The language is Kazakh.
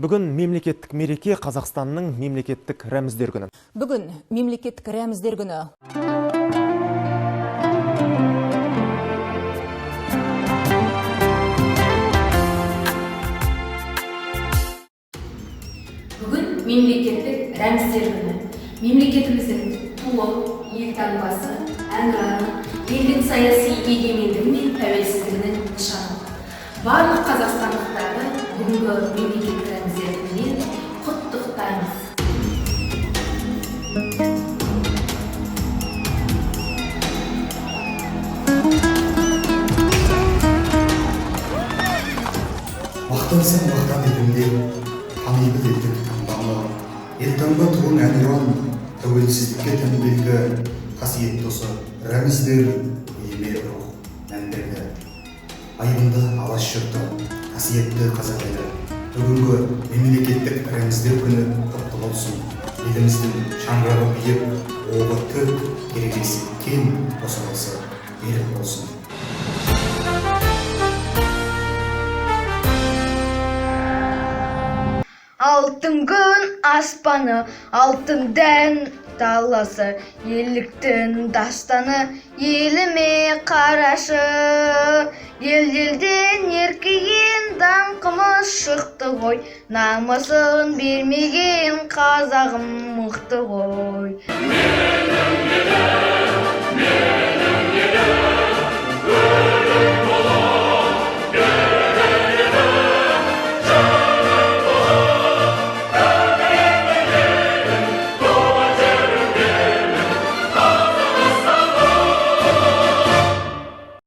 Бүгін мемлекеттік мереке Қазақстанның мемлекеттік рәміздер күні. Бүгін мемлекеттік рәміздер күні. Бүгін мемлекеттік рәміздер күні. Мемлекетіміздің туы, елтаңбасы, әнұраны, елдің саяси егемендігі мен тәуелсіздігінің нышаны. Барлық қазақстандықтарды бүгінгі мемлекеттік рәміздер күнімен құттықтаймыз. Мақтансаң мақтан елімде, тани біл елдің таңдамы. Елтаңба туын әнұран, тәуелсіздікке тән белгі, қасиет досы, рәміздер, еле рух, мәндерді. Айбынды алаш жұрты, қасиетті қазақ елі. Бүгінгі мемлекеттік рәміздер күні құтты болсын. Еліміздің шаңырағы биік, оғы тік, керегесі кең, қосылысы берік болсын. Алтын күн аспаны, алтын дән даласы, еліктің дастаны, еліме қарашы. Ел-елден еркеген даңқымыз шықты ғой, намысын бермеген қазағым мықты ғой.